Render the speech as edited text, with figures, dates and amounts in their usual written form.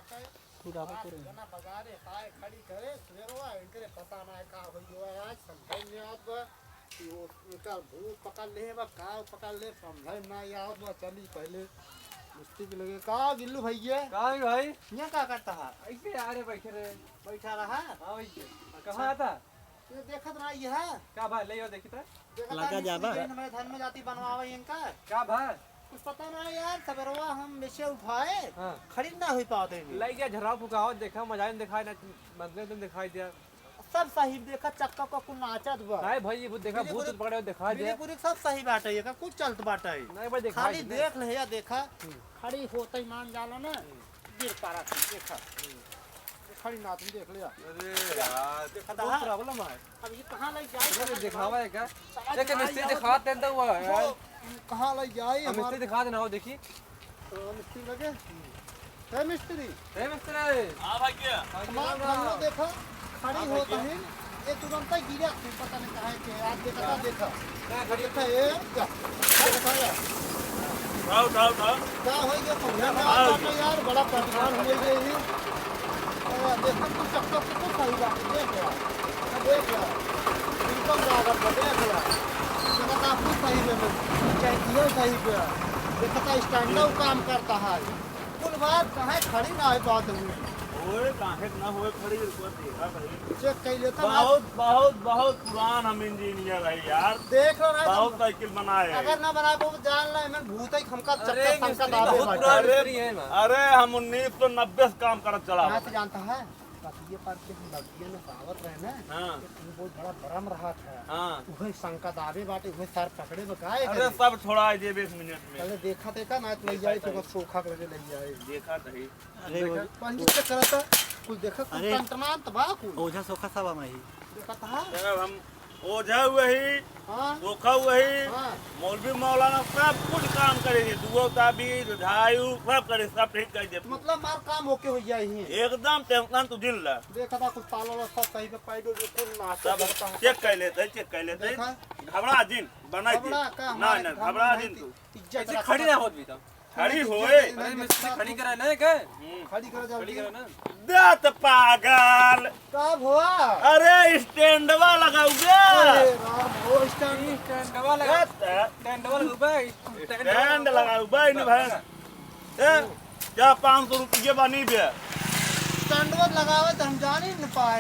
पूरा ना बाजारे काय खड़ी करे सवेरवा इनके पता ना है का होइयो आज समझ में अब कि वो उनका भूत पकड़ ले बा का पकड़ ले समझ ना याद वो चली पहले मुश्किल के लगे का गिल्लू भैया का भाई ये क्या करता है ऐसे आ रहे बैठे रहे बैठा रहा हां वैसे कहां आता ये देखत ना ये है का भाई ले देखी तो लगा जाबा मैं धन में जाती बनवावे इनका का भाई कुछ पता ना यार सवेरवा हम बेचे उठाए हां खरीद ना हो पाते ले गया झराव फुकाओ देखा मजा नहीं दिखाई ना मतलब तुम दिखाई दिया सब सही देखा चक्का को कुल नाचत बा नहीं भाई ये देखा भूत पकड़े दिखा दिया पूरी सब सही बाटे ये का कुछ चलत बाटे नहीं भाई देखा खाली देख ले या देखा खड़ी होते ही मान जाला ना गिर पारा देखा खड़ी ना तुम देख लिया अरे यार देखा बहुत प्रॉब्लम है अब ये कहां ले जाए दिखावा है क्या देख मिस्त्री दिखाते हैं तो हुआ यार कहां ले जाए हम मिस्त्री दिखा देना हो देखी मिस्त्री लगे है मिस्त्री हां भाई क्या हम देखा खड़ी होता है ये तुरंत ही गिरा पता नहीं कहां के आज देखा देखा ये देखा उठाओ क्या हो गया समझा ना आता यार बड़ा परेशान हो गए ही देखो तो चक्कर तो सही बात देख ला इनकम लागत देख ला जगह आपको सही में चाहिए सही पे देखता स्टैंड अप काम करता है कुल बात कहां खड़ी ना है बात हुई ओए काहे ना होए खड़ी रुको देखा भाई चेक कर लेता बहुत पुरान हम इंजीनियर है यार देख लो ना बहुत साइकिल बनाए अगर ना बनाए वो जान ले मैं भूत ही हमका अरे चक्कर हमका मिस्त्री दावे बहुत बैठा पुराना मिस्त्री है ना अरे हम 1990 से काम करत चला मैं तो जानता है ये पार के लड़कियां ने सावत रहे ना हां वो बहुत बड़ा भरम रहा था हां वही शंका दावे बाटे वही सर पकड़े बकाए अरे सब छोड़ा जे 20 मिनट में पहले देखा ना ले जाए तो सोखा करके ले जाए देखा नहीं अरे पंच से करता कुछ देखा कुछ कंटमान तबा कुछ ओझा सोखा सब माही देखा था जब हम ओझा वही हां धोखा वही हां मौलवी मौलाना सब कुछ काम करेंगे दुगो ताबीज झायु सब करे सब ठीक कर दे मतलब मार काम होके हो जाए ही एकदम टेंशन तू दिल ला देखा था कुछ पालो सब सही पे पाइडो जो कुल नाश्ता सब करता है चेक कर लेते देखा? घबरा दिन बनाई दी घबरा का ना ना घबरा दिन तू इज्जत ऐसे खड़ी ना होत भी तो खड़ी होए अरे मिस्त्री खड़ी करा नहीं के खड़ी कर जाओ खड़ी करा ना दात पागल कब हुआ अरे स्टैंडवा लगाओगे अरे राम वो स्टैंड स्टैंडवा लगा स्टैंडवा लगा स्टैंड लगाओ भाई ने भाई क्या 500 रुपये बनी बे स्टैंड लगावे तो हम जान ही नहीं पाए